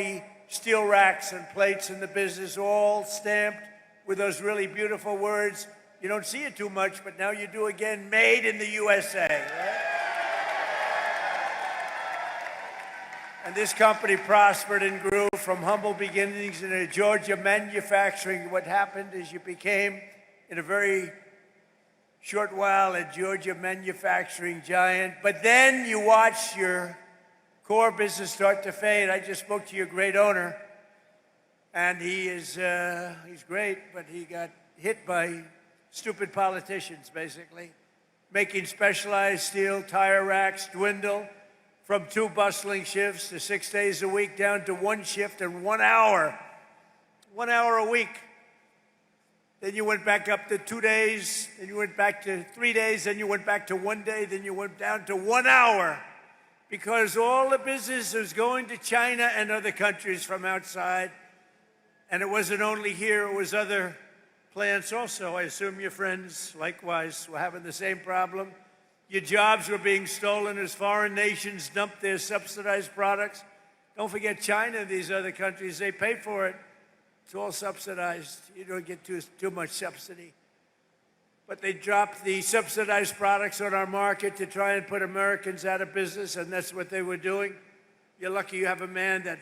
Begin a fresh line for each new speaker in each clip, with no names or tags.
the steel racks and plates in the business, all stamped with those really beautiful words. You don't see it too much, but now you do again, made in the USA. Right? And this company prospered and grew from humble beginnings in a Georgia manufacturing. What happened is you became, in a very short while, a Georgia manufacturing giant. But then you watched your core business start to fade. I just spoke to your great owner, and he's great, but he got hit by stupid politicians, basically, making specialized steel tire racks dwindle from 2 bustling shifts to 6 days a week down to 1 shift and 1 hour. 1 hour a week. Then you went back up to 2 days, then you went back to 3 days, then you went back to 1 day, then you went down to 1 hour. Because all the business was going to China and other countries from outside. And it wasn't only here, it was other plants also. I assume your friends, likewise, were having the same problem. Your jobs were being stolen as foreign nations dumped their subsidized products. Don't forget China and these other countries, they pay for it. It's all subsidized. You don't get too much subsidy. But they dropped the subsidized products on our market to try and put Americans out of business, and that's what they were doing. You're lucky you have a man that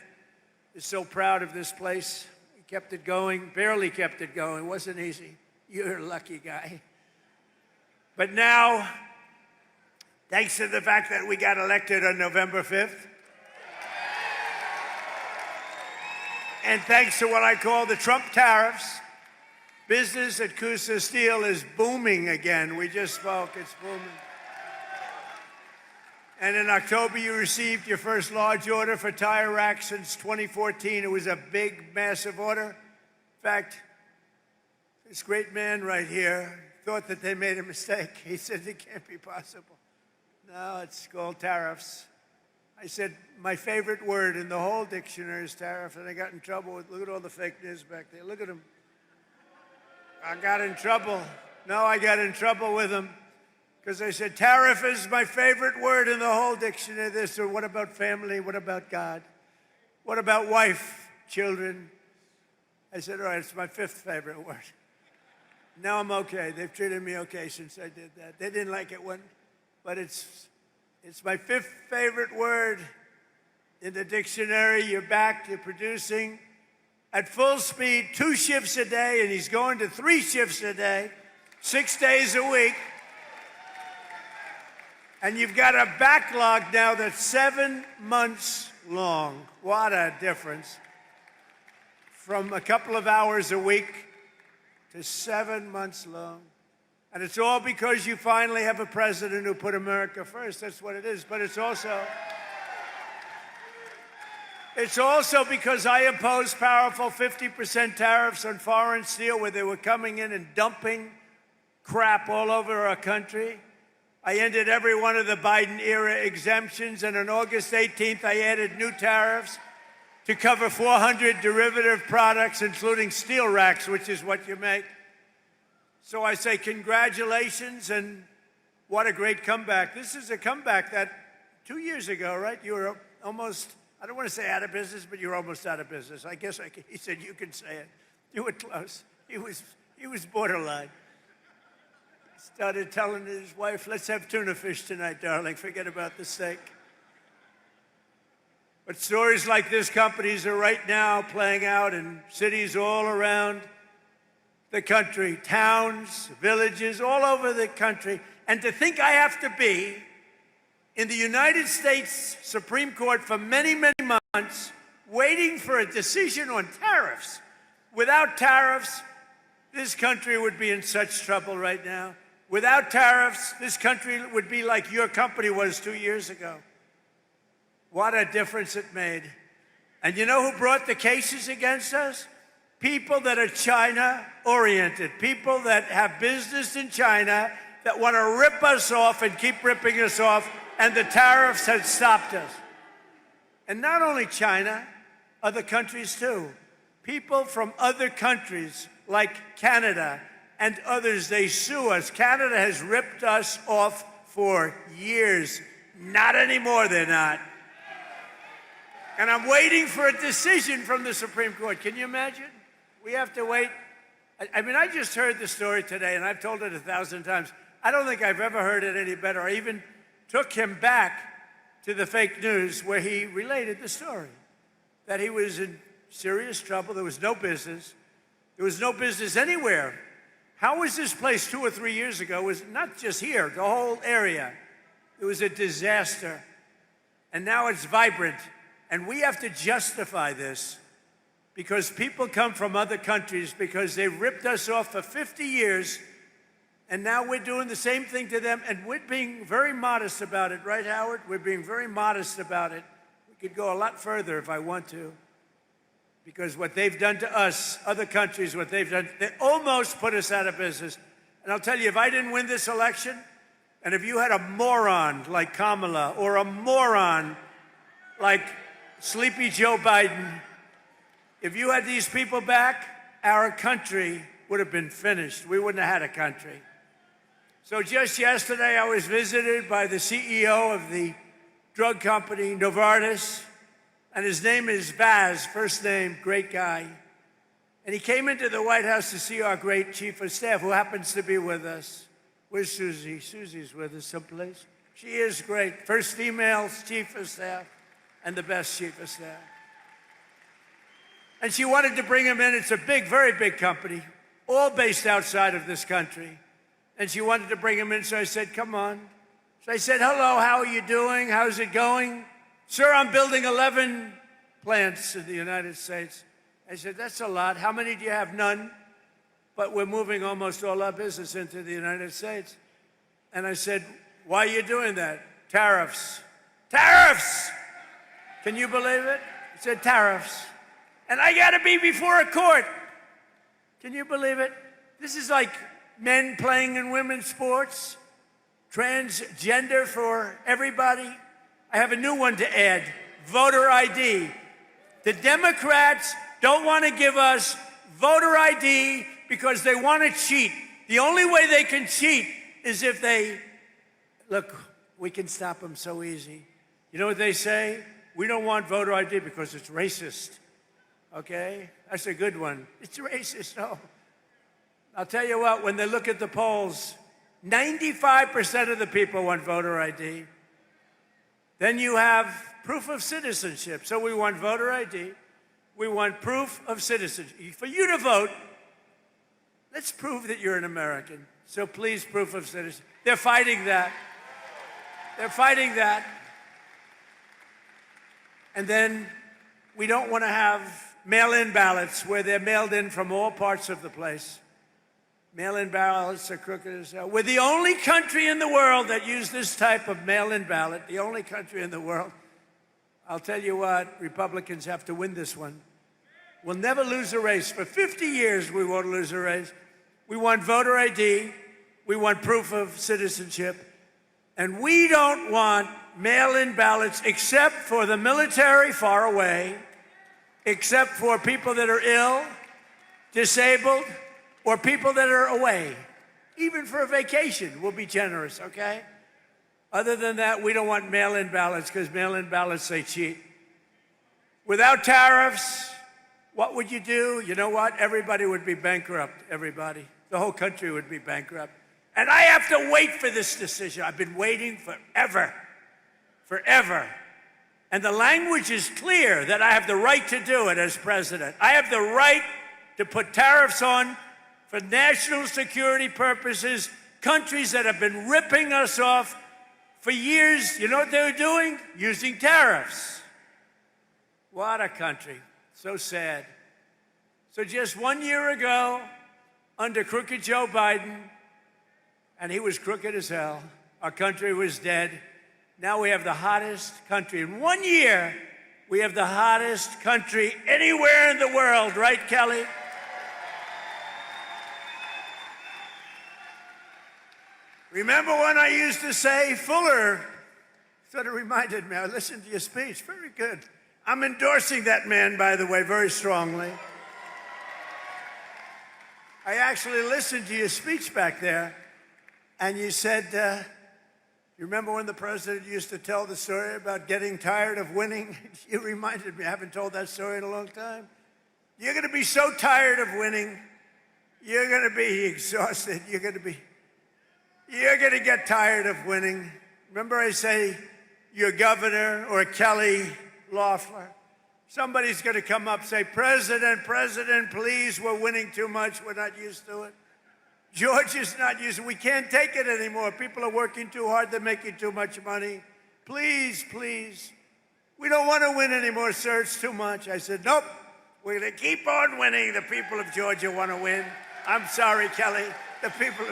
is so proud of this place. He kept it going, barely kept it going. It wasn't easy. You're a lucky guy. But now, thanks to the fact that we got elected on November 5th, and thanks to what I call the Trump tariffs, business at Kusa Steel is booming again. We just spoke, it's booming. And in October, you received your first large order for tire racks since 2014. It was a big, massive order. In fact, this great man right here thought that they made a mistake. He said it can't be possible. No, it's called tariffs. I said, my favorite word in the whole dictionary is tariff, and I got in trouble with, look at all the fake news back there. Look at them. I got in trouble. No, I got in trouble with them because I said, tariff is my favorite word in the whole dictionary. They said, what about family? What about God? What about wife, children? I said, all right, it's my 5th favorite word. Now I'm okay. They've treated me okay since I did that. They didn't like it when, but it's my 5th favorite word in the dictionary. You're back, you're producing at full speed, 2 shifts a day, and he's going to 3 shifts a day, 6 days a week. And you've got a backlog now that's 7 months long. What a difference. From a couple of hours a week to 7 months long. And it's all because you finally have a president who put America first. That's what it is. But it's also because I imposed powerful 50% tariffs on foreign steel where they were coming in and dumping crap all over our country. I ended every one of the Biden-era exemptions, and on August 18th, I added new tariffs to cover 400 derivative products, including steel racks, which is what you make. So I say congratulations, and what a great comeback. This is a comeback that 2 years ago, right, you were almost, I don't want to say out of business, but you're almost out of business. I guess he said you can say it. You were close. He was borderline. Started telling his wife, let's have tuna fish tonight, darling. Forget about the steak. But stories like this companies are right now playing out in cities all around the country, towns, villages, all over the country. And to think I have to be in the United States Supreme Court for many, many months waiting for a decision on tariffs. Without tariffs, this country would be in such trouble right now. Without tariffs, this country would be like your company was 2 years ago. What a difference it made. And you know who brought the cases against us? People that are China-oriented, people that have business in China that want to rip us off and keep ripping us off, and the tariffs had stopped us. And not only China, other countries too. People from other countries like Canada and others, they sue us. Canada has ripped us off for years. Not anymore, they're not. And I'm waiting for a decision from the Supreme Court. Can you imagine? We have to wait. I mean, I just heard the story today, and I've told it 1,000 times. I don't think I've ever heard it any better. I even took him back to the fake news where he related the story, that he was in serious trouble. There was no business. There was no business anywhere. How was this place 2 or 3 years ago? It was not just here, the whole area. It was a disaster. And now it's vibrant. And we have to justify this because people come from other countries because they ripped us off for 50 years, and now we're doing the same thing to them, and we're being very modest about it, right, Howard? We're being very modest about it. We could go a lot further if I want to, because what they've done to us, other countries, what they've done, they almost put us out of business. And I'll tell you, if I didn't win this election, and if you had a moron like Kamala or a moron like Sleepy Joe Biden, if you had these people back, our country would have been finished. We wouldn't have had a country. So just yesterday, I was visited by the CEO of the drug company, Novartis, and his name is Vaz, first name, great guy. And he came into the White House to see our great chief of staff, who happens to be with us. Where's Susie? Susie's with us someplace. She is great. First female chief of staff and the best chief of staff. And she wanted to bring him in. It's a big, very big company, all based outside of this country. And she wanted to bring him in, so I said, come on. So I said, hello, how are you doing? How's it going? Sir, I'm building 11 plants in the United States. I said, that's a lot. How many do you have? None. But we're moving almost all our business into the United States. And I said, why are you doing that? Tariffs. Tariffs! Can you believe it? He said, tariffs. And I got to be before a court. Can you believe it? This is like men playing in women's sports, transgender for everybody. I have a new one to add, voter ID. The Democrats don't want to give us voter ID because they want to cheat. The only way they can cheat is if they, look, we can stop them so easy. You know what they say? We don't want voter ID because it's racist. Okay? That's a good one. It's racist, no. I'll tell you what, when they look at the polls, 95% of the people want voter ID. Then you have proof of citizenship. So we want voter ID. We want proof of citizenship. For you to vote, let's prove that you're an American. So please, proof of citizenship. They're fighting that. They're fighting that. And then we don't want to have mail-in ballots where they're mailed in from all parts of the place. Mail-in ballots are crooked as hell. We're the only country in the world that use this type of mail-in ballot, the only country in the world. I'll tell you what, Republicans have to win this one. We'll never lose a race. For 50 years, we won't lose a race. We want voter ID. We want proof of citizenship. And we don't want mail-in ballots except for the military far away, except for people that are ill, disabled, or people that are away. Even for a vacation, we'll be generous, okay? Other than that, we don't want mail-in ballots because mail-in ballots, they cheat. Without tariffs, what would you do? You know what? Everybody would be bankrupt, everybody. The whole country would be bankrupt. And I have to wait for this decision. I've been waiting forever, forever. And the language is clear that I have the right to do it as president. I have the right to put tariffs on for national security purposes, countries that have been ripping us off for years. You know what they were doing? Using tariffs. What a country. So sad. So just 1 year ago, under crooked Joe Biden, and he was crooked as hell, our country was dead. Now we have the hottest country. In 1 year, we have the hottest country anywhere in the world, right, Kelly? Remember when I used to say, Fuller sort of reminded me, I listened to your speech, very good. I'm endorsing that man, by the way, very strongly. I actually listened to your speech back there, and you said, You remember when the president used to tell the story about getting tired of winning? You reminded me. I haven't told that story in a long time. You're going to be so tired of winning. You're going to be exhausted. You're going to get tired of winning. Remember I say your governor or Kelly Loeffler. Somebody's going to come up and say, President, please, we're winning too much. We're not used to it. George is not used to it. We can't take it anymore. People are working too hard. They're making too much money. Please. We don't want to win anymore, sir. It's too much. I said, nope. We're going to keep on winning. The people of Georgia want to win. I'm sorry, Kelly. The people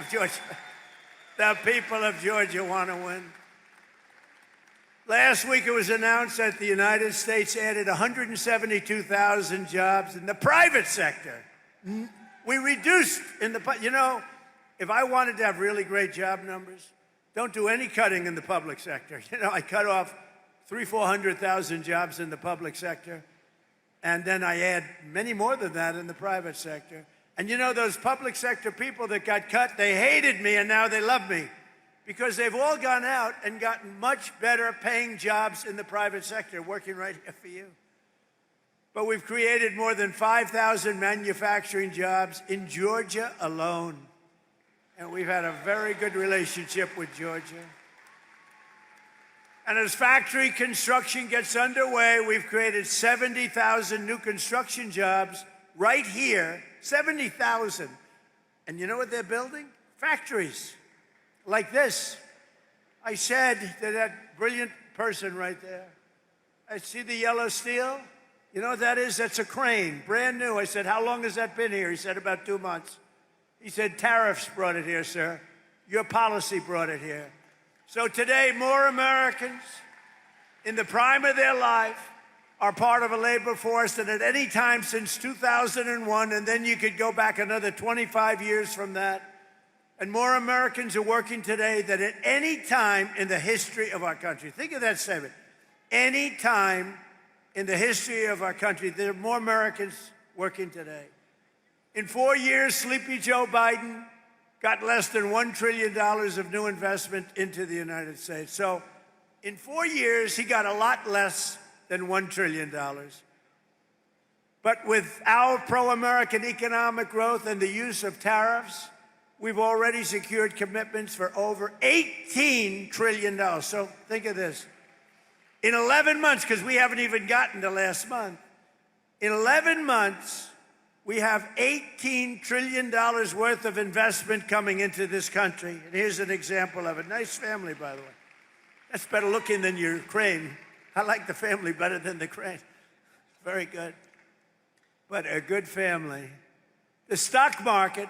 of Georgia want to win. Last week it was announced that the United States added 172,000 jobs in the private sector. We reduced if I wanted to have really great job numbers, don't do any cutting in the public sector. I cut off 400,000 jobs in the public sector, and then I add many more than that in the private sector. And those public sector people that got cut, they hated me, and now they love me, because they've all gone out and gotten much better paying jobs in the private sector, working right here for you. But we've created more than 5,000 manufacturing jobs in Georgia alone. And we've had a very good relationship with Georgia. And as factory construction gets underway, we've created 70,000 new construction jobs right here, 70,000. And you know what they're building? Factories like this. I said to that brilliant person right there, I see the yellow steel. You know what that is? That's a crane, brand new. I said, how long has that been here? He said, about 2 months. He said, tariffs brought it here, sir. Your policy brought it here. So today, more Americans in the prime of their life are part of a labor force than at any time since 2001, and then you could go back another 25 years from that. And more Americans are working today than at any time in the history of our country. Think of that statement. Any time in the history of our country, there are more Americans working today. In 4 years, Sleepy Joe Biden got less than $1 trillion of new investment into the United States. So in 4 years, he got a lot less than $1 trillion. But with our pro-American economic growth and the use of tariffs, we've already secured commitments for over $18 trillion. So think of this. In 11 months, because we haven't even gotten to last month, in 11 months, we have $18 trillion worth of investment coming into this country. And here's an example of it. Nice family, by the way. That's better looking than your crane. I like the family better than the crane. Very good. But a good family. The stock market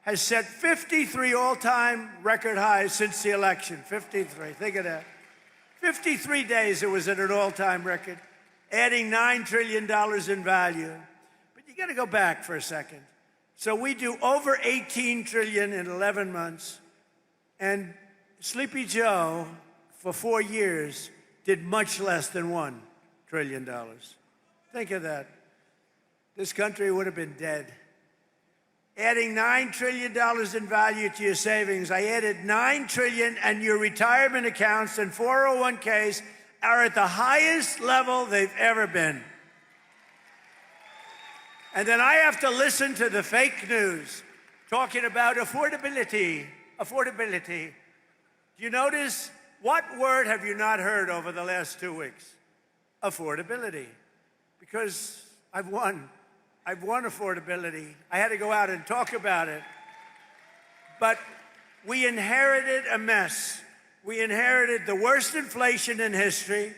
has set 53 all-time record highs since the election. 53, think of that. 53 days it was at an all-time record, adding $9 trillion in value. But you got to go back for a second. So we do over 18 trillion in 11 months, and Sleepy Joe, for 4 years, did much less than $1 trillion. Think of that. This country would have been dead. Adding $9 trillion in value to your savings. I added $9 trillion, and your retirement accounts and 401ks are at the highest level they've ever been. And then I have to listen to the fake news talking about affordability. Affordability. Do you notice, what word have you not heard over the last 2 weeks? Affordability. Because I've won affordability. I had to go out and talk about it. But we inherited a mess. We inherited the worst inflation in history,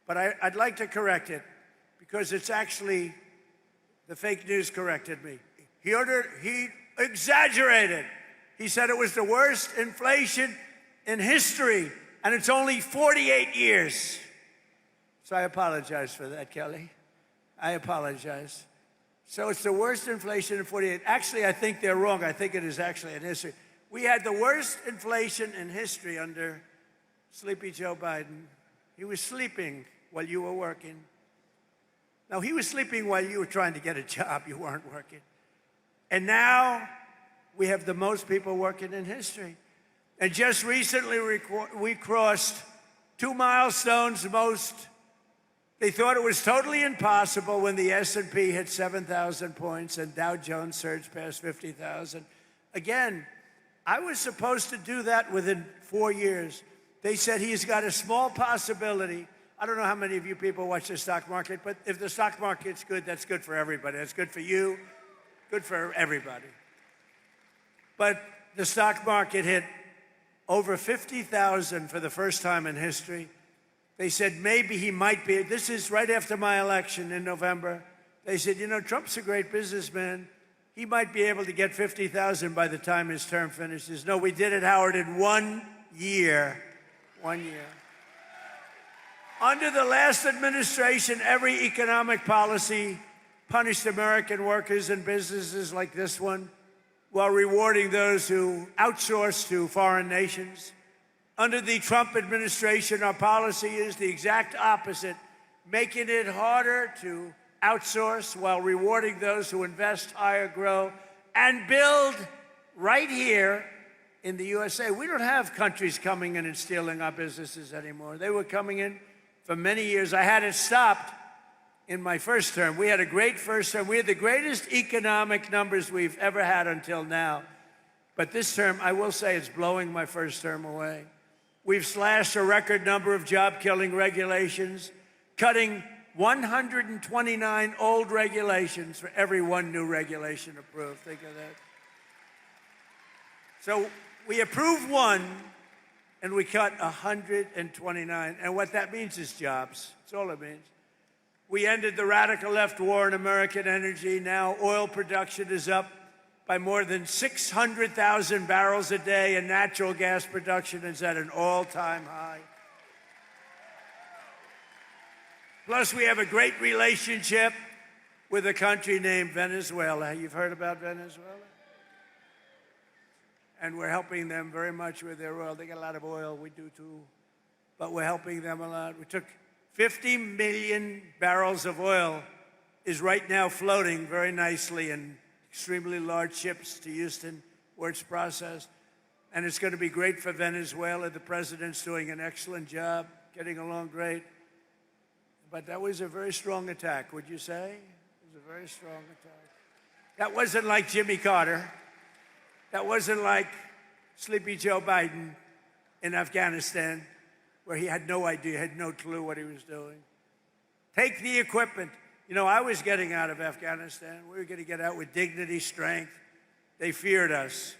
but I'd like to correct it, because it's actually, the fake news corrected me. He exaggerated. He said it was the worst inflation in history, and it's only 48 years. So I apologize for that, Kelly. I apologize. So it's the worst inflation in 48. Actually, I think they're wrong. I think it is actually in history. We had the worst inflation in history under Sleepy Joe Biden. He was sleeping while you were working. No, he was sleeping while you were trying to get a job. You weren't working. And now we have the most people working in history. And just recently, we crossed 2 milestones. They thought it was totally impossible when the S&P hit 7,000 points and Dow Jones surged past 50,000. Again, I was supposed to do that within 4 years. They said he's got a small possibility. I don't know how many of you people watch the stock market, but if the stock market's good, that's good for everybody. That's good for you, good for everybody. But the stock market hit over 50,000 for the first time in history. They said maybe he might be. This is right after my election in November. They said, you know, Trump's a great businessman. He might be able to get 50,000 by the time his term finishes. No, we did it, Howard, in 1 year. 1 year. Under the last administration, every economic policy punished American workers and businesses like this one, while rewarding those who outsource to foreign nations. Under the Trump administration, our policy is the exact opposite, making it harder to outsource while rewarding those who invest, hire, grow, and build right here in the USA. We don't have countries coming in and stealing our businesses anymore. They were coming in for many years. I had it stopped in my first term. We had a great first term. We had the greatest economic numbers we've ever had until now. But this term, I will say, it's blowing my first term away. We've slashed a record number of job-killing regulations, cutting 129 old regulations for every one new regulation approved. Think of that. So we approve one, and we cut 129. And what that means is jobs. That's all it means. We ended the radical left war in American energy. Now oil production is up by more than 600,000 barrels a day, and natural gas production is at an all-time high. Plus, we have a great relationship with a country named Venezuela. You've heard about Venezuela? And we're helping them very much with their oil. They got a lot of oil, we do too, but we're helping them a lot. We took 50 million barrels of oil is right now floating very nicely in extremely large ships to Houston, where it's processed. And it's going to be great for Venezuela. The president's doing an excellent job, getting along great. But that was a very strong attack, would you say? It was a very strong attack. That wasn't like Jimmy Carter. That wasn't like Sleepy Joe Biden in Afghanistan, where he had no idea, had no clue what he was doing. Take the equipment. You know, I was getting out of Afghanistan. We were going to get out with dignity, strength. They feared us,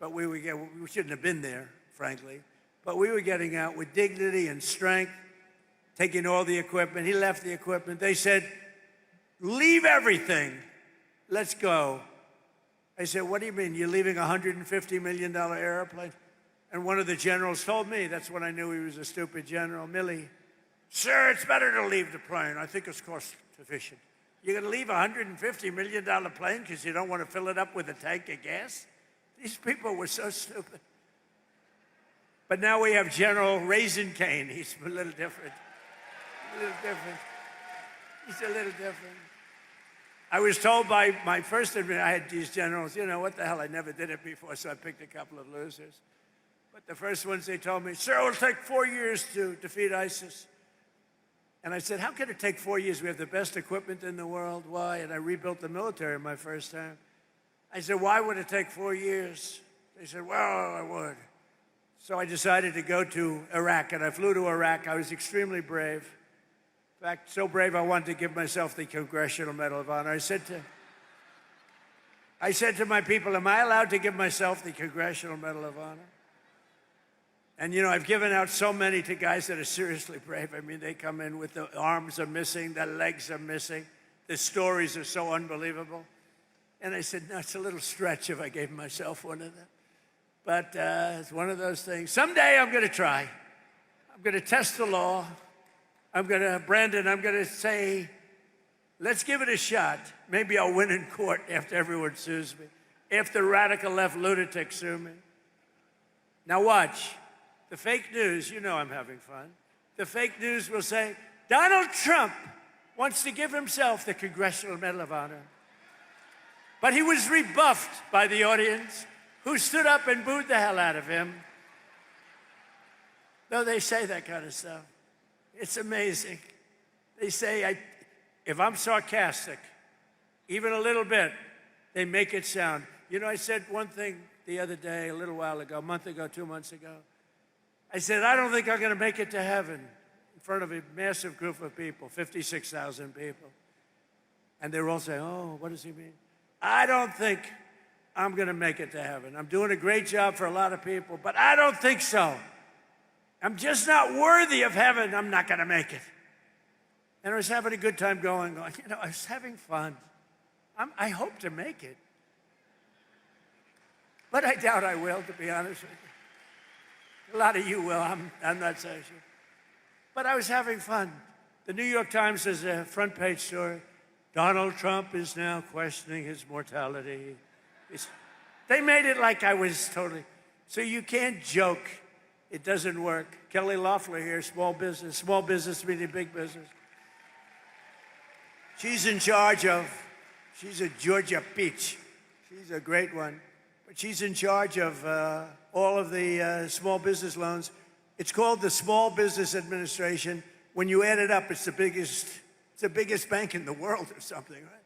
but we shouldn't have been there, frankly. But we were getting out with dignity and strength, taking all the equipment. He left the equipment. They said, leave everything. Let's go. I said, what do you mean? You're leaving a $150 million airplane? And one of the generals told me, that's when I knew he was a stupid general, Milley, sir, it's better to leave the plane. I think it's cost efficient. You're going to leave a $150 million plane because you don't want to fill it up with a tank of gas? These people were so stupid. But now we have General Raisin Cane. He's a little different. A little different. He's a little different. I was told by my first administration, I had these generals, you know, what the hell, I never did it before, so I picked a couple of losers. But the first ones, they told me, sir, it'll take 4 years to defeat ISIS. And I said, how can it take 4 years? We have the best equipment in the world. Why? And I rebuilt the military my first time. I said, why would it take 4 years? They said, well, I would. So I decided to go to Iraq, and I flew to Iraq. I was extremely brave. In fact, so brave I wanted to give myself the Congressional Medal of Honor. I said to my people, am I allowed to give myself the Congressional Medal of Honor? And, you know, I've given out so many to guys that are seriously brave. I mean, they come in with the arms are missing, the legs are missing. The stories are so unbelievable. And I said, no, it's a little stretch if I gave myself one of them. But it's one of those things. Someday I'm going to try. I'm going to test the law. Brandon, I'm going to say, let's give it a shot. Maybe I'll win in court after everyone sues me, after radical left lunatics sue me. Now watch. The fake news, you know I'm having fun. The fake news will say, Donald Trump wants to give himself the Congressional Medal of Honor. But he was rebuffed by the audience, who stood up and booed the hell out of him. No, they say that kind of stuff. It's amazing. They say, if I'm sarcastic, even a little bit, they make it sound. You know, I said one thing the other day, a little while ago, a month ago, 2 months ago. I said, I don't think I'm going to make it to heaven in front of a massive group of people, 56,000 people. And they were all saying, oh, what does he mean? I don't think I'm going to make it to heaven. I'm doing a great job for a lot of people, but I don't think so. I'm just not worthy of heaven. I'm not going to make it. And I was having a good time going, you know, I was having fun. I hope to make it. But I doubt I will, to be honest with you. A lot of you will. I'm not so sure. But I was having fun. The New York Times has a front page story. Donald Trump is now questioning his mortality. They made it like I was totally. So you can't joke. It doesn't work. Kelly Loeffler here, small business meaning big business. She's in charge of, she's a Georgia peach. She's a great one. But she's in charge of all of the small business loans. It's called the Small Business Administration. When you add it up, it's the biggest bank in the world or something, right?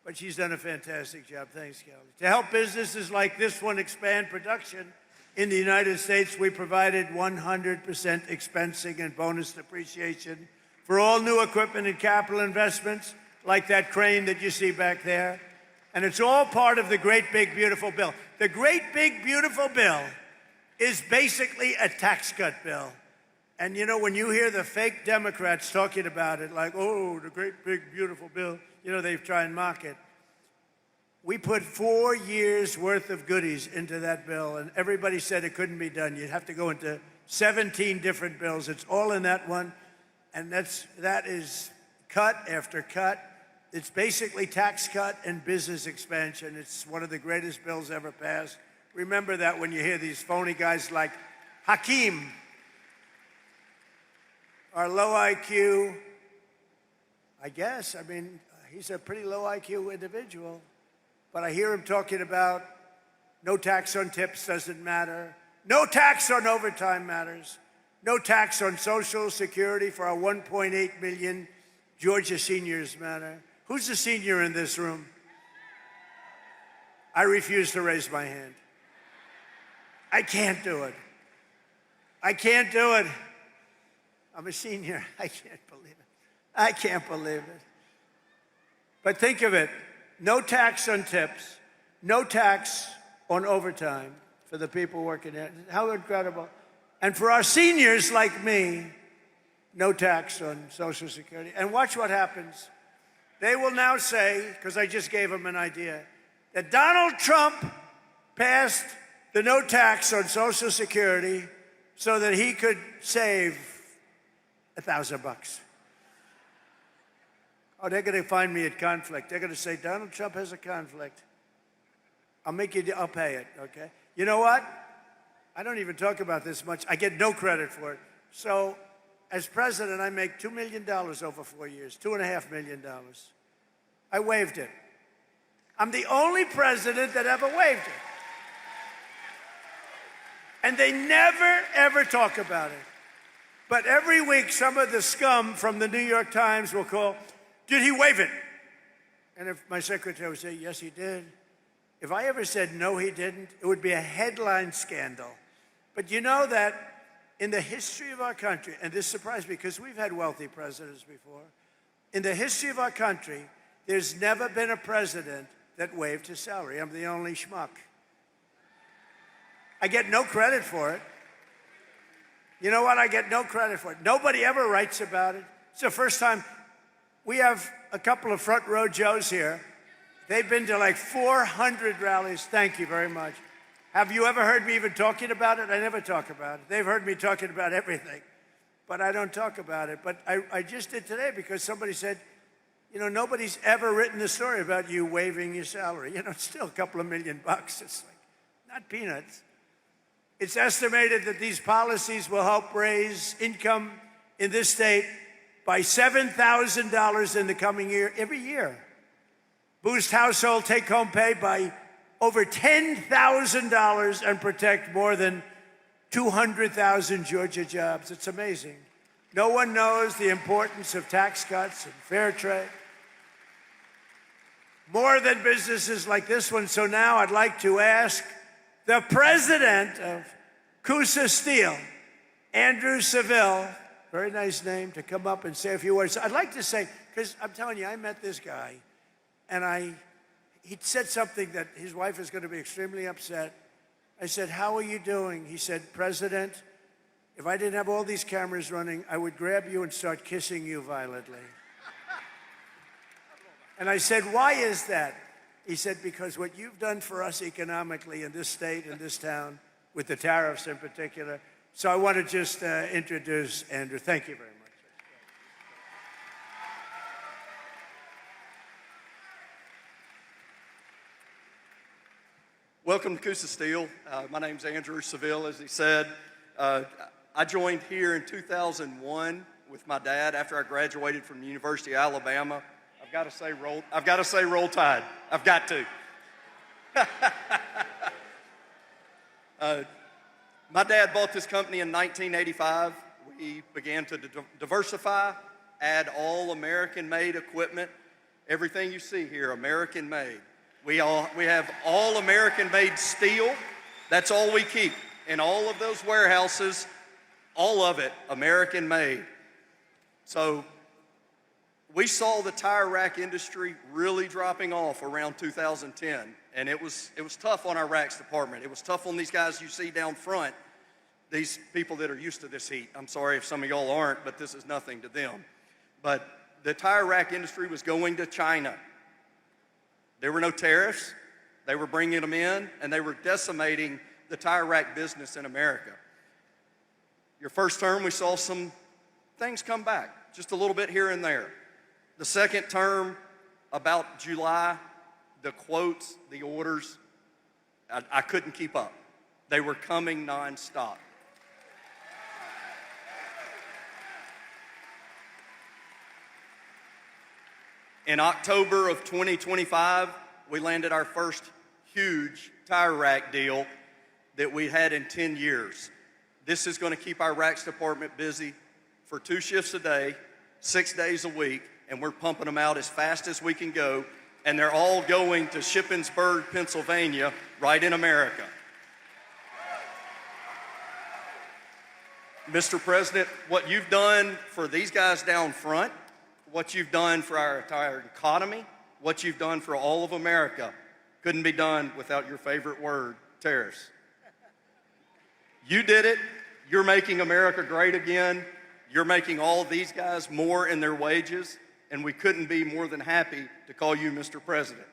But she's done a fantastic job. Thanks, Kelly. To help businesses like this one expand production in the United States, we provided 100% expensing and bonus depreciation for all new equipment and capital investments, like that crane that you see back there. And it's all part of the Great Big Beautiful Bill. The Great Big Beautiful Bill is basically a tax cut bill. And you know, when you hear the fake Democrats talking about it, like, oh, the Great Big Beautiful Bill, you know, they try and mock it. We put 4 years worth of goodies into that bill, and everybody said it couldn't be done. You'd have to go into 17 different bills. It's all in that one, and that is cut after cut. It's basically tax cut and business expansion. It's one of the greatest bills ever passed. Remember that when you hear these phony guys like Hakeem, our low IQ, I guess, I mean, he's a pretty low IQ individual, but I hear him talking about no tax on tips doesn't matter, no tax on overtime matters, no tax on Social Security for our 1.8 million Georgia seniors matter. Who's a senior in this room? I refuse to raise my hand. I can't do it. I can't do it. I'm a senior. I can't believe it. I can't believe it. But think of it. No tax on tips. No tax on overtime for the people working there. How incredible. And for our seniors like me, no tax on Social Security. And watch what happens. They will now say, because I just gave them an idea, that Donald Trump passed the no tax on Social Security so that he could save $1,000. Oh, they're going to find me at conflict. They're going to say, Donald Trump has a conflict. I'll pay it, okay? You know what? I don't even talk about this much. I get no credit for it. So, as president, I make $2 million over 4 years, $2.5 million. I waived it. I'm the only president that ever waived it. And they never, ever talk about it. But every week, some of the scum from the New York Times will call, did he waive it? And if my secretary would say, yes, he did. If I ever said, no, he didn't, it would be a headline scandal. But you know that in the history of our country, and this surprised me because we've had wealthy presidents before, in the history of our country, there's never been a president that waived his salary. I'm the only schmuck. I get no credit for it. You know what? I get no credit for it. Nobody ever writes about it. It's the first time. We have a couple of front row Joes here. They've been to like 400 rallies. Thank you very much. Have you ever heard me even talking about it? I never talk about it. They've heard me talking about everything, but I don't talk about it. But I just did today because somebody said, you know, nobody's ever written a story about you waiving your salary. You know, it's still a couple of $1 million. It's like, not peanuts. It's estimated that these policies will help raise income in this state by $7,000 in the coming year, every year. Boost household take-home pay by over $10,000 and protect more than 200,000 Georgia jobs. It's amazing. No one knows the importance of tax cuts and fair trade. More than businesses like this one. So now I'd like to ask the president of Kusa Steel, Andrew Seville, very nice name, to come up and say a few words. I'd like to say, because I'm telling you, I met this guy, and he said something that his wife is going to be extremely upset. I said, "How are you doing?" He said, "President, if I didn't have all these cameras running, I would grab you and start kissing you violently." And I said, "Why is that?" He said, "Because what you've done for us economically in this state, in this town, with the tariffs in particular." So I want to just introduce Andrew. Thank you very much.
Welcome to Kusa Steel. My name's Andrew Seville, as he said. I joined here in 2001 with my dad after I graduated from the University of Alabama. I've got to say roll tide. I've got to. My dad bought this company in 1985. We began to diversify, add all American-made equipment. Everything you see here, American-made. We have all American-made steel. That's all we keep. In all of those warehouses, all of it American-made. So we saw the tire rack industry really dropping off around 2010, and it was tough on our racks department. It was tough on these guys you see down front, these people that are used to this heat. I'm sorry if some of y'all aren't, but this is nothing to them. But the tire rack industry was going to China. There were no tariffs. They were bringing them in, and they were decimating the tire rack business in America. Your first term, we saw some things come back, just a little bit here and there. The second term, about July, the quotes, the orders, I couldn't keep up. They were coming nonstop. In October of 2025, we landed our first huge tire rack deal that we had in 10 years. This is going to keep our racks department busy for 2 shifts a day, 6 days a week, and we're pumping them out as fast as we can go, and they're all going to Shippensburg, Pennsylvania, right in America. Mr. President, what you've done for these guys down front, what you've done for our entire economy, what you've done for all of America, couldn't be done without your favorite word, tariffs. You did it. You're making America great again. You're making all of these guys more in their wages, and we couldn't be more than happy to call you Mr. President.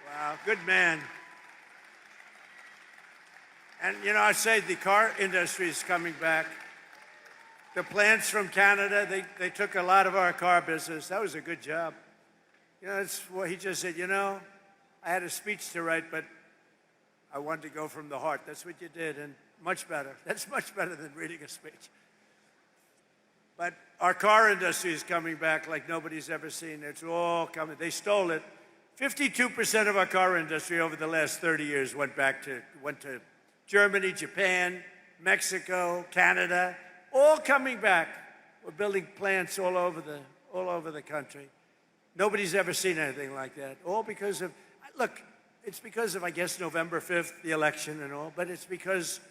Wow, good man. And, you know, I say the car industry is coming back. The plants from Canada, they took a lot of our car business. That was a good job. You know, that's what he just said. You know, I had a speech to write, but I wanted to go from the heart. That's what you did, and much better. That's much better than reading a speech. But our car industry is coming back like nobody's ever seen. It's all coming. They stole it. 52% of our car industry over the last 30 years went to Germany, Japan, Mexico, Canada, all coming back. We're building plants all over the country. Nobody's ever seen anything like that. All because of, look, it's because of, I guess, November 5th, the election and all, but it's because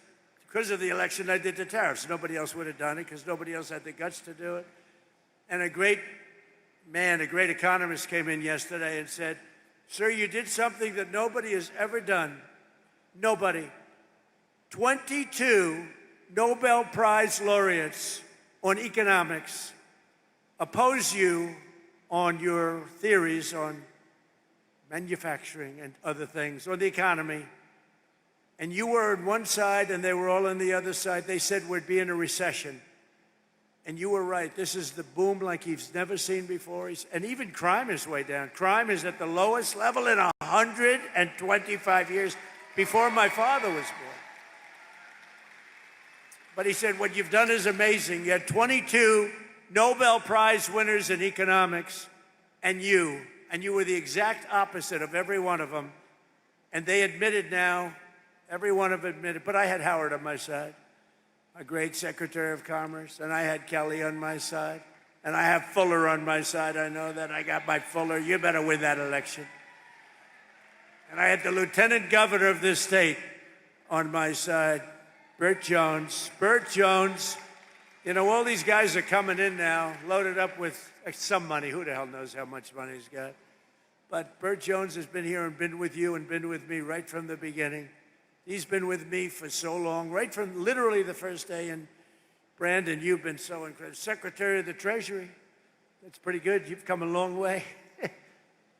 of the election I did the tariffs. Nobody else would have done it because nobody else had the guts to do it. And a great man, a great economist came in yesterday and said, "Sir, you did something that nobody has ever done. Nobody. 22 Nobel Prize laureates on economics oppose you on your theories on manufacturing and other things, or the economy. And you were on one side and they were all on the other side. They said we'd be in a recession. And you were right. This is the boom like he's never seen before. And even crime is way down. Crime is at the lowest level in 125 years. before my father was born. But he said, what you've done is amazing. You had 22 Nobel Prize winners in economics, and you were the exact opposite of every one of them. And they admitted now, every one of them admitted, but I had Howard on my side, a great Secretary of Commerce, and I had Kelly on my side, and I have Fuller on my side. I know that. I got my Fuller. You better win that election. And I had the Lieutenant Governor of this state on my side, Burt Jones. Burt Jones, you know, all these guys are coming in now, loaded up with some money. Who the hell knows how much money he's got? But Burt Jones has been here and been with you and been with me right from the beginning. He's been with me for so long, right from literally the first day. And Brandon, you've been so incredible. Secretary of the Treasury, that's pretty good. You've come a long way.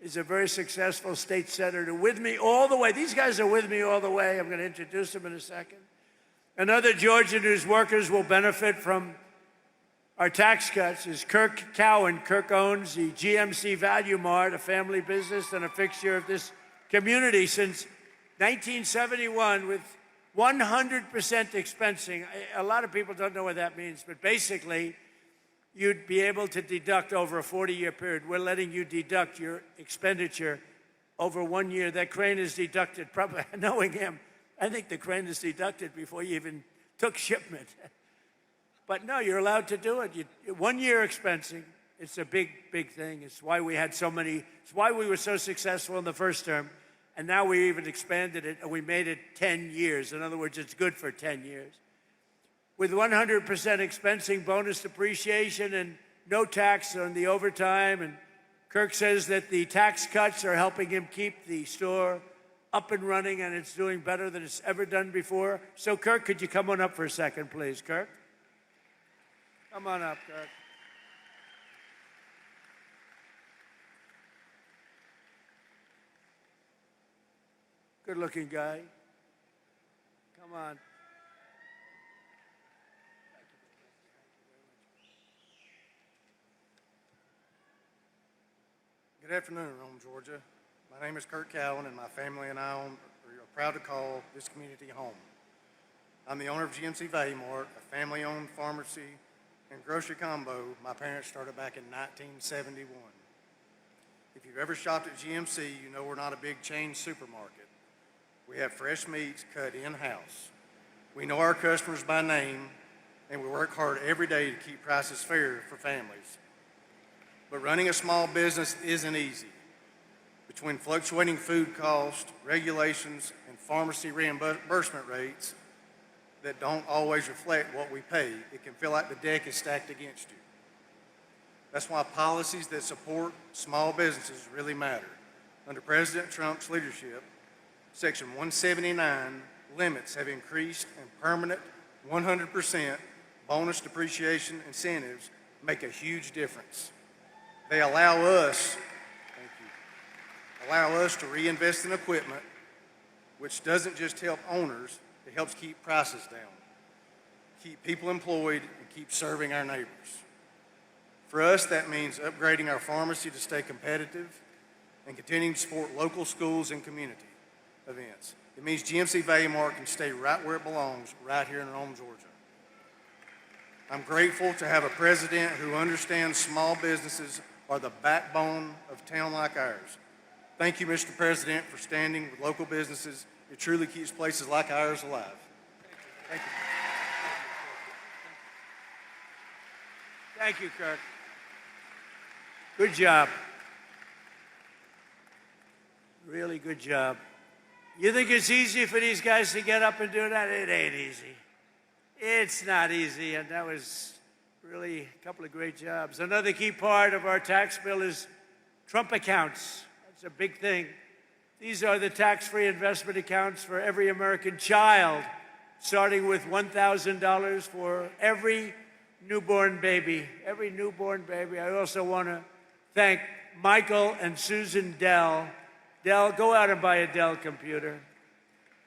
He's a very successful state senator with me all the way. These guys are with me all the way. I'm going to introduce them in a second. Another Georgian whose workers will benefit from our tax cuts is Kirk Cowan. Kirk owns the GMC Value Mart, a family business and a fixture of this community since 1971 with 100% expensing. A lot of people don't know what that means, but basically, you'd be able to deduct over a 40-year period. We're letting you deduct your expenditure over 1 year. That crane is deducted, probably knowing him, I think the crane is deducted before you even took shipment. But no, you're allowed to do it. 1 year expensing, it's a big, big thing. It's why we had so many, it's why we were so successful in the first term. And now we even expanded it and we made it 10 years. In other words, it's good for 10 years. With 100% expensing, bonus depreciation, and no tax on the overtime. And Kirk says that the tax cuts are helping him keep the store up and running, and it's doing better than it's ever done before. So, Kirk, could you come on up for a second, please? Kirk? Come on up, Kirk. Good-looking guy. Come on.
Good afternoon, Rome, Georgia. My name is Kirk Cowan, and my family and I are proud to call this community home. I'm the owner of GMC Value Mart, a family-owned pharmacy and grocery combo my parents started back in 1971. If you've ever shopped at GMC, you know we're not a big chain supermarket. We have fresh meats cut in-house. We know our customers by name, and we work hard every day to keep prices fair for families. But running a small business isn't easy. Between fluctuating food costs, regulations, and pharmacy reimbursement rates that don't always reflect what we pay, it can feel like the deck is stacked against you. That's why policies that support small businesses really matter. Under President Trump's leadership, Section 179 limits have increased, and permanent 100% bonus depreciation incentives make a huge difference. They allow us to reinvest in equipment, which doesn't just help owners, it helps keep prices down, keep people employed, and keep serving our neighbors. For us, that means upgrading our pharmacy to stay competitive and continuing to support local schools and community events. It means GMC Value Mart can stay right where it belongs, right here in Rome, Georgia. I'm grateful to have a president who understands small businesses are the backbone of a town like ours. Thank you, Mr. President, for standing with local businesses. It truly keeps places like ours alive. Thank you.
Thank you, Kirk. Good job. Really good job. You think it's easy for these guys to get up and do that? It ain't easy. It's not easy, and that was really a couple of great jobs. Another key part of our tax bill is Trump accounts. That's a big thing. These are the tax-free investment accounts for every American child, starting with $1,000 for every newborn baby. Every newborn baby. I also want to thank Michael and Susan Dell. Dell, go out and buy a Dell computer,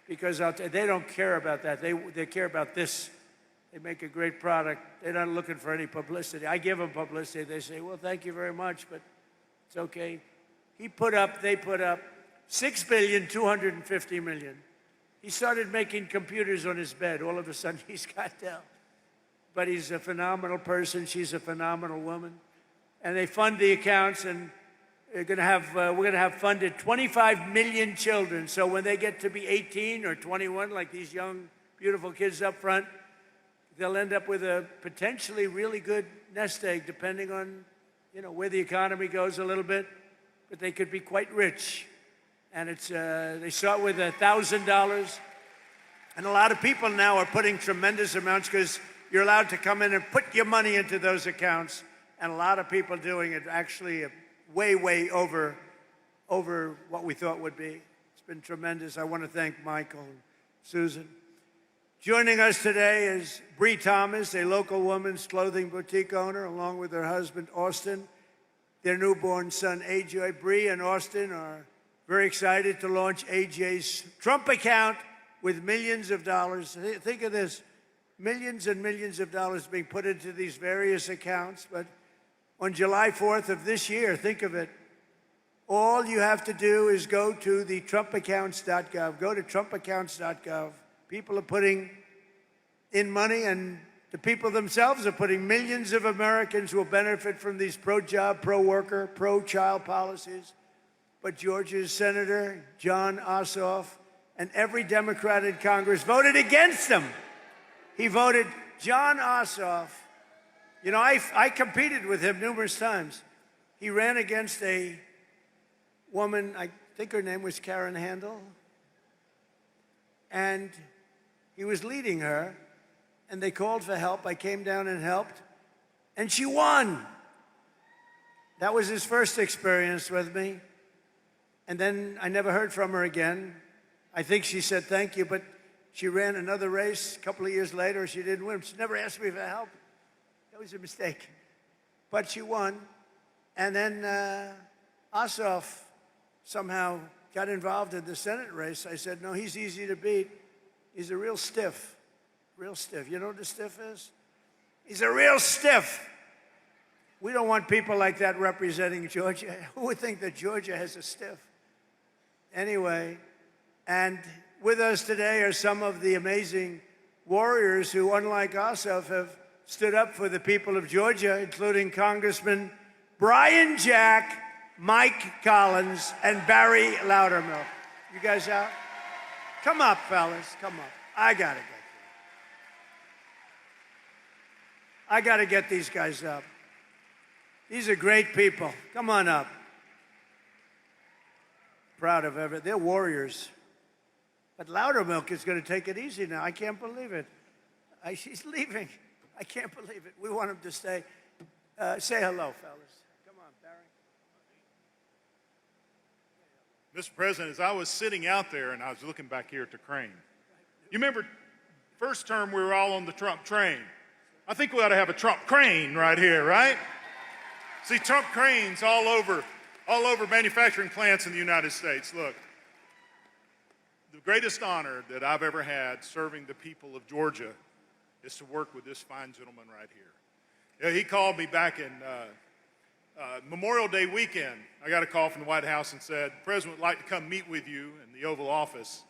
because they don't care about that. They care about this. They make a great product. They're not looking for any publicity. I give them publicity. They say, well, thank you very much, but it's okay. They put up $6,250,000,000 He started making computers on his bed. All of a sudden, he's got down. But he's a phenomenal person. She's a phenomenal woman. And they fund the accounts, and we're going to have funded 25 million children. So when they get to be 18 or 21, like these young, beautiful kids up front, they'll end up with a potentially really good nest egg, depending on, where the economy goes a little bit. But they could be quite rich. And they start with $1,000. And a lot of people now are putting tremendous amounts because you're allowed to come in and put your money into those accounts. And a lot of people doing it actually way, way over what we thought would be. It's been tremendous. I want to thank Michael and Susan. Joining us today is Bree Thomas, a local women's clothing boutique owner, along with her husband, Austin, their newborn son, AJ. Bree and Austin are very excited to launch AJ's Trump account with millions of dollars. Think of this, millions and millions of dollars being put into these various accounts. But on July 4th of this year, think of it, all you have to do is go to the TrumpAccounts.gov. Go to TrumpAccounts.gov. People are putting in money, and the people themselves are putting. Millions of Americans will benefit from these pro-job, pro-worker, pro-child policies. But Georgia's Senator Jon Ossoff and every Democrat in Congress voted against them. He voted, Jon Ossoff. I competed with him numerous times. He ran against a woman, I think her name was Karen Handel, and he was leading her, and they called for help. I came down and helped, and she won. That was his first experience with me. And then I never heard from her again. I think she said thank you, but she ran another race a couple of years later. She didn't win. She never asked me for help. That was a mistake. But she won. And then Ossoff somehow got involved in the Senate race. I said, no, he's easy to beat. He's a real stiff, real stiff. You know what a stiff is? He's a real stiff. We don't want people like that representing Georgia. Who would think that Georgia has a stiff? Anyway, and with us today are some of the amazing warriors who, unlike Ossoff, have stood up for the people of Georgia, including Congressman Brian Jack, Mike Collins, and Barry Loudermilk. You guys out? Come up, fellas, come up. I gotta get these guys up. These are great people. Come on up. Proud of everything. They're warriors. But Loudermilk is going to take it easy now. I can't believe it. She's leaving. I can't believe it. We want him to stay. Say hello, fellas. Come on, Barry.
Mr. President, as I was sitting out there and I was looking back here at the crane, you remember first term we were all on the Trump train. I think we ought to have a Trump crane right here, right? See, Trump cranes all over manufacturing plants in the United States. Look, the greatest honor that I've ever had serving the people of Georgia is to work with this fine gentleman right here. Yeah, he called me back in Memorial Day weekend. I got a call from the White House and said, the President would like to come meet with you in the Oval Office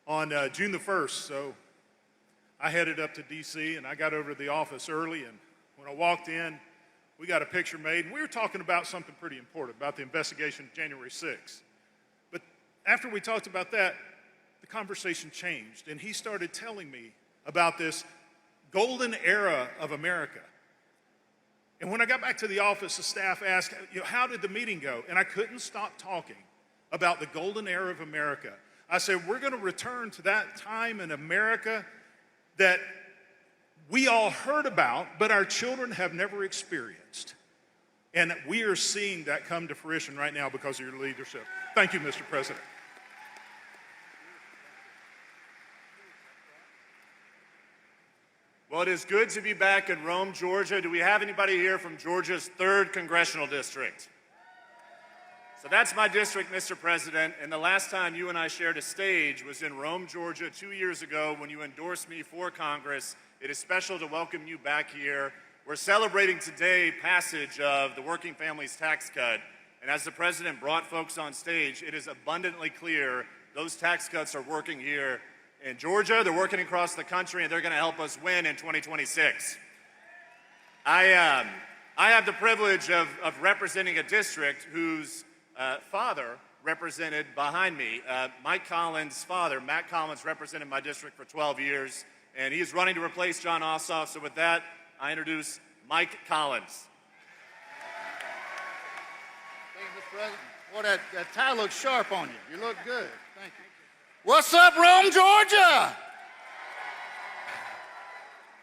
on June the 1st. So I headed up to D.C. and I got over to the office early, and when I walked in, we got a picture made, and we were talking about something pretty important, about the investigation of January 6th. But after we talked about that, the conversation changed, and he started telling me about this golden era of America. And when I got back to the office, the staff asked, how did the meeting go? And I couldn't stop talking about the golden era of America. I said, we're going to return to that time in America that we all heard about, but our children have never experienced. And we are seeing that come to fruition right now because of your leadership. Thank you, Mr. President.
Well, it is good to be back in Rome, Georgia. Do we have anybody here from Georgia's 3rd Congressional District? So that's my district, Mr. President, and the last time you and I shared a stage was in Rome, Georgia, 2 years ago when you endorsed me for Congress. It is special to welcome you back here. We're celebrating today passage of the Working Families Tax Cut, and as the President brought folks on stage, it is abundantly clear those tax cuts are working here in Georgia, they're working across the country, and they're going to help us win in 2026. I have the privilege of representing a district whose father represented behind me. Mike Collins' father, Matt Collins, represented my district for 12 years, and he's running to replace John Ossoff. So with that, I introduce Mike Collins.
Thank you, Mr. President. Boy, that tie looks sharp on you. You look good. Thank you. What's up, Rome, Georgia?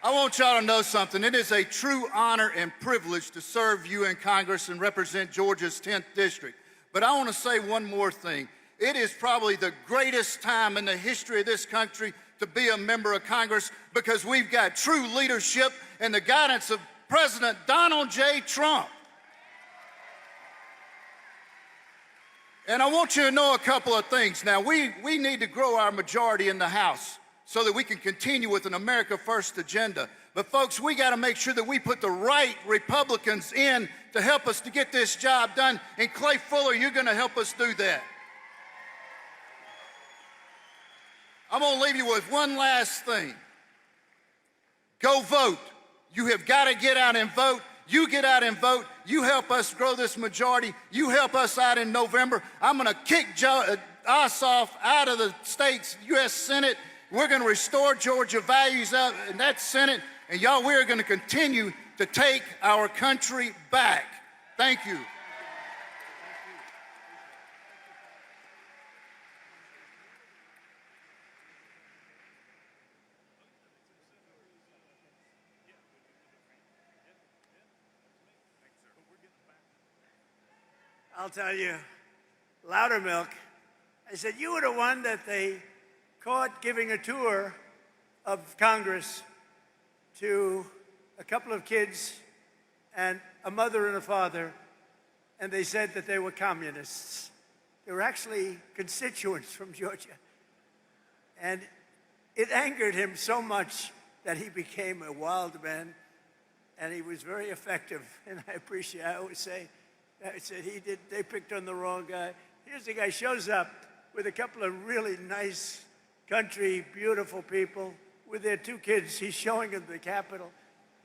I want y'all to know something. It is a true honor and privilege to serve you in Congress and represent Georgia's 10th district. But I want to say one more thing. It is probably the greatest time in the history of this country to be a member of Congress because we've got true leadership and the guidance of President Donald J. Trump. And I want you to know a couple of things. Now, we need to grow our majority in the House so that we can continue with an America First agenda. But folks, we got to make sure that we put the right Republicans in to help us to get this job done. And Clay Fuller, you're going to help us do that. I'm going to leave you with one last thing. Go vote. You have got to get out and vote. You get out and vote. You help us grow this majority. You help us out in November. I'm going to kick Ossoff out of the state's U.S. Senate. We're going to restore Georgia values out in that Senate. And y'all, we're going to continue to take our country back. Thank you.
I'll tell you, Loudermilk, I said, you were the one that they caught giving a tour of Congress to a couple of kids and a mother and a father, and they said that they were communists. They were actually constituents from Georgia. And it angered him so much that he became a wild man, and he was very effective. And I always say, I said, they picked on the wrong guy. Here's the guy shows up with a couple of really nice country, beautiful people with their two kids. He's showing them the Capitol.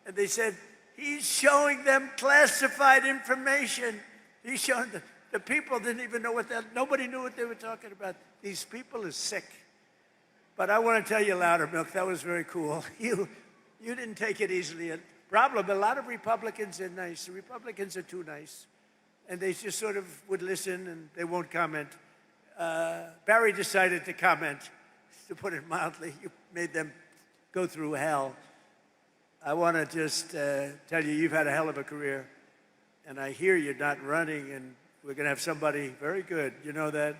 And they said, he's showing them classified information. He's showing them. The people didn't even know nobody knew what they were talking about. These people are sick. But I want to tell you, Loudermilk, that was very cool. You didn't take it easily. A lot of Republicans are nice. The Republicans are too nice. And they just sort of would listen and they won't comment. Barry decided to comment, to put it mildly. You made them go through hell. I want to just tell you, you've had a hell of a career. And I hear you're not running, and we're going to have somebody very good. You know that?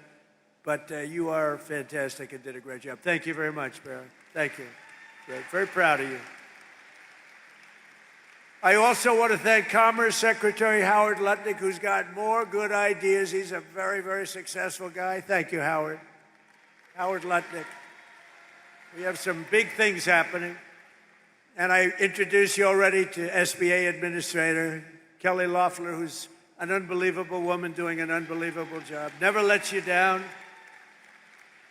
But you are fantastic and did a great job. Thank you very much, Barry. Thank you. Great. Very proud of you. I also want to thank Commerce Secretary Howard Lutnick, who's got more good ideas. He's a very, very successful guy. Thank you, Howard. Howard Lutnick. We have some big things happening. And I introduced you already to SBA Administrator Kelly Loeffler, who's an unbelievable woman doing an unbelievable job. Never lets you down.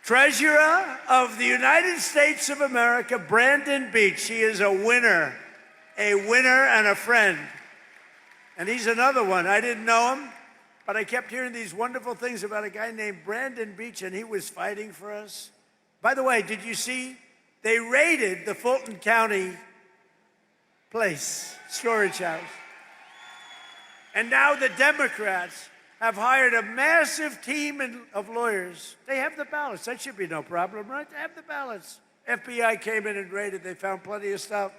Treasurer of the United States of America, Brandon Beach. He is a winner and a friend. And he's another one. I didn't know him, but I kept hearing these wonderful things about a guy named Brandon Beach, and he was fighting for us. By the way, did you see they raided the Fulton County storage house? And now the Democrats have hired a massive team of lawyers. They have the ballots. That should be no problem, right? They have the ballots. FBI came in and raided. They found plenty of stuff.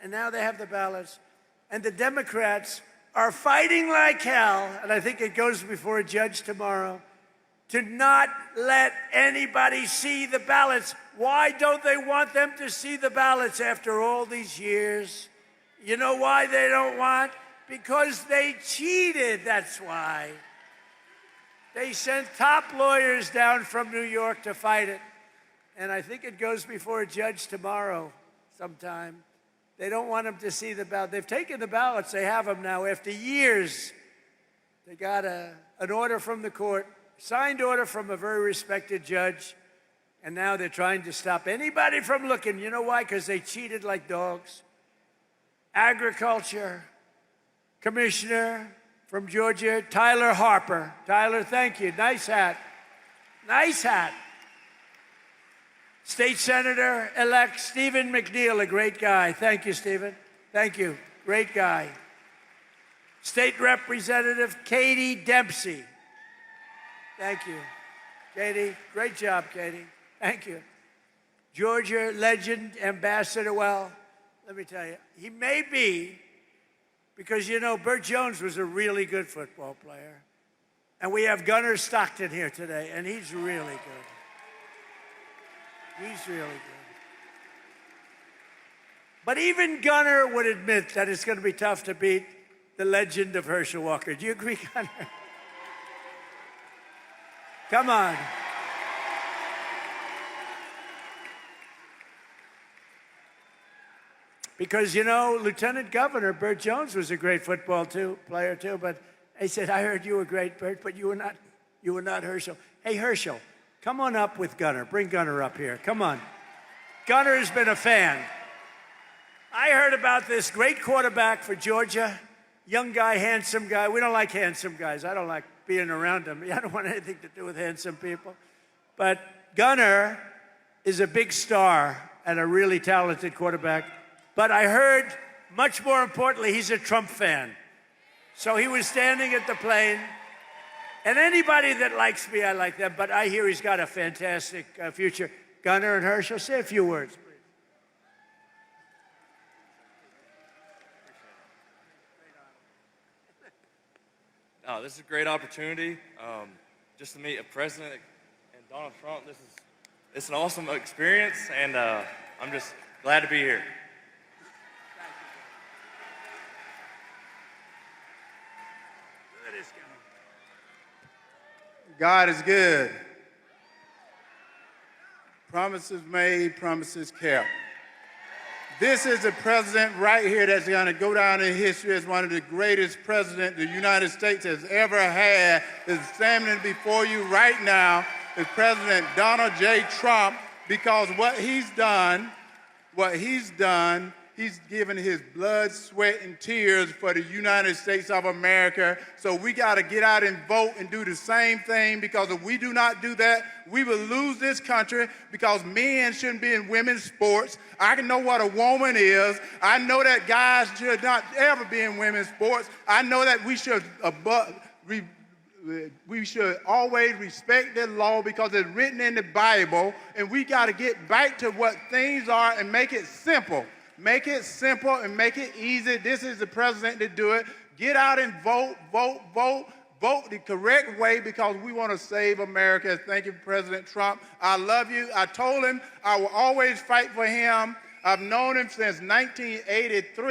And now they have the ballots. And the Democrats are fighting like hell, and I think it goes before a judge tomorrow, to not let anybody see the ballots. Why don't they want them to see the ballots after all these years? You know why they don't want? Because they cheated, that's why. They sent top lawyers down from New York to fight it. And I think it goes before a judge tomorrow sometime. They don't want them to see the ballot. They've taken the ballots. They have them now. After years, they got an order from the court signed order from a very respected judge, and now they're trying to stop anybody from looking. You know why? Because they cheated like dogs. Agriculture Commissioner from Georgia, Tyler Harper. Tyler, thank you. Nice hat. Nice hat. State Senator-elect Stephen McNeil, a great guy. Thank you, Stephen. Thank you. Great guy. State Representative Katie Dempsey. Thank you. Katie, great job, Katie. Thank you. Georgia legend, Ambassador, well, let me tell you, he may be, because you know, Burt Jones was a really good football player. And we have Gunnar Stockton here today, and he's really good. He's really good. But even Gunnar would admit that it's going to be tough to beat the legend of Herschel Walker. Do you agree, Gunnar? Come on. Because, you know, Lieutenant Governor Burt Jones was a great football player too, but he said, I heard you were great, Burt, but you were not Herschel. Hey, Herschel, come on up with Gunnar. Bring Gunnar up here. Come on. Gunnar has been a fan. I heard about this great quarterback for Georgia, young guy, handsome guy. We don't like handsome guys. I don't like being around them. I don't want anything to do with handsome people. But Gunnar is a big star and a really talented quarterback. But I heard, much more importantly, he's a Trump fan. So he was standing at the plane. And anybody that likes me, I like them. But I hear he's got a fantastic future. Gunnar and Herschel, say a few words, please.
Oh, this is a great opportunity just to meet a president and Donald Trump. It's an awesome experience, and I'm just glad to be here.
God is good. Promises made, promises kept. This is a president right here that's going to go down in history as one of the greatest presidents the United States has ever had. Is standing before you right now is President Donald J. Trump, because what he's done, he's given his blood, sweat, and tears for the United States of America. So we got to get out and vote and do the same thing, because if we do not do that, we will lose this country, because men shouldn't be in women's sports. I know what a woman is. I know that guys should not ever be in women's sports. I know that we should always respect the law because it's written in the Bible, and we got to get back to what things are and make it simple. Make it simple and make it easy. This is the president to do it. Get out and vote, vote, vote. Vote the correct way, because we want to save America. Thank you, President Trump. I love you. I told him I will always fight for him. I've known him since 1983.